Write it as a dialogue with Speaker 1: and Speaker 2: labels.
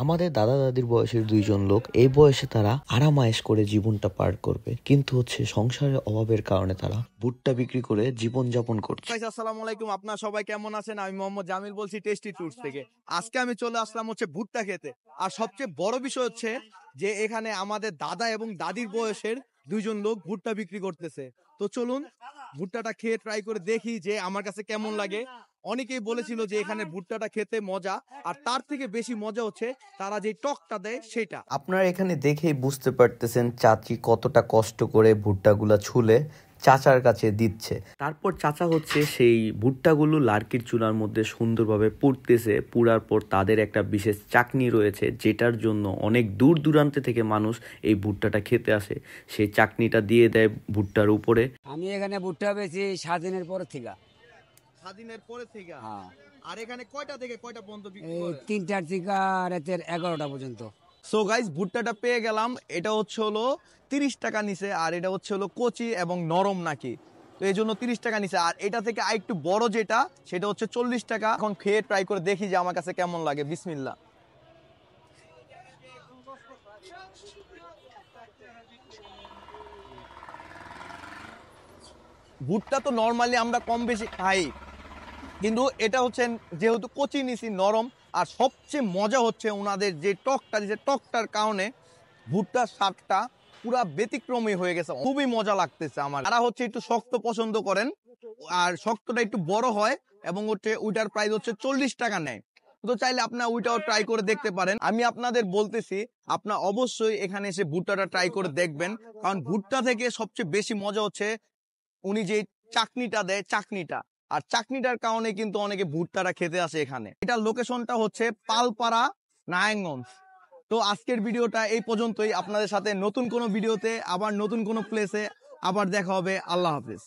Speaker 1: আমাদের দাদা দাদির বয়সের দুইজন লোক এই বয়সে তারা আরামায়েশ করে জীবনটা পার করবে, কিন্তু সংসারের অভাবের কারণে তারা ভুট্টা বিক্রি করে জীবন যাপন করছে।
Speaker 2: আসসালামু আলাইকুম, আপনারা সবাই কেমন আছেন? আমি মোহাম্মদ জামিল বলছি টেস্টি ট্যুরস থেকে। আজকে আমি চলে আসলাম ভুট্টা খেতে। আর সবচেয়ে বড় বিষয় হচ্ছে যে এখানে আমাদের দাদা এবং দাদির বয়সের দুইজন লোক ভুট্টা বিক্রি করতেছে। তো চলুন ভুট্টাটা খেয়ে ট্রাই করে দেখি যে আমার কাছে কেমন লাগে। অনেকেই বলেছিল যে এখানে ভুট্টাটা খেতে মজা, আর তার থেকে বেশি মজা হচ্ছে তারা যে টকটা দেয় সেটা।
Speaker 1: আপনারা এখানে দেখেই বুঝতে পারতেছেন চাচি কতটা কষ্ট করে ভুট্টাগুলা ছুলে চাচার কাছে দিচ্ছে। তারপর চাচা সেই ভুট্টাগুলো লার্কির চুলার মধ্যে সুন্দরভাবে পুড়তেছে। পুড়ার পর তাদের একটা বিশেষ চাকনি রয়েছে, যেটার জন্য অনেক দূর দূরান্ত থেকে মানুষ এই ভুট্টাটা খেতে আসে। সেই চাকনিটা দিয়ে দেয় ভুট্টার উপরে।
Speaker 3: আমি এখানে ভুট্টা বেশি স্বাধীনের পর থেকে।
Speaker 2: স্বাধীনের পরে থেকে?
Speaker 3: হ্যাঁ।
Speaker 2: আর এখানে কয়টা থেকে কয়টা পর্যন্ত বিক্রি
Speaker 3: এই
Speaker 2: করেন?
Speaker 3: 3টার থেকে রাতের 11টা পর্যন্ত।
Speaker 2: সো গাইস, ভুট্টাটা পেয়ে গেলাম। এটা হলো 30 টাকা নিছে, আর এটা হলো কচি এবং নরম নাকি, তো এই জন্য 30 টাকা নিছে। আর এটা থেকে আরেকটু বড় যেটা, সেটা হচ্ছে 40 টাকা। এখন খেয়ে ট্রাই করে দেখি যে আমার কাছে কেমন লাগে। বিসমিল্লাহ। ভুট্টা তো নর্মালি আমরা কম বেশি খাই, কিন্তু এটা যেহেতু কচি নিছি, নরম। আর সবচেয়ে মজা হচ্ছে ওনাদের যে টকটা দিচ্ছে, টকটার কারণে ভুট্টার স্বাদটা পুরা ব্যতিক্রমী হয়ে গেছে। খুবই মজা লাগতেছে আমার। তারা একটু শক্ত পছন্দ করেন, আর শক্তটা একটু বড় হয়, এবং ওইটার প্রাইস 40 টাকা নেয়। তো চাইলে আপনার ওইটাও ট্রাই করে দেখতে পারেন। আমি আপনাদের বলতেছি, আপনার অবশ্যই এখানে এসে ভুট্টাটা ট্রাই করে দেখবেন, কারণ ভুট্টা থেকে সবচেয়ে বেশি মজা হচ্ছে উনি যে চাকনিটা দেয়, চাকনিটা। আর চাকনিটার কারণে কিন্তু অনেকে ভুট্টাটা খেতে আসে এখানে। এটার লোকেশনটা হচ্ছে পালপাড়া, নারায়ণগঞ্জ। তো আজকের ভিডিওটা এই পর্যন্তই। আপনাদের সাথে নতুন কোনো ভিডিওতে আবার নতুন কোনো প্লেসে আবার দেখা হবে। আল্লাহ হাফিজ।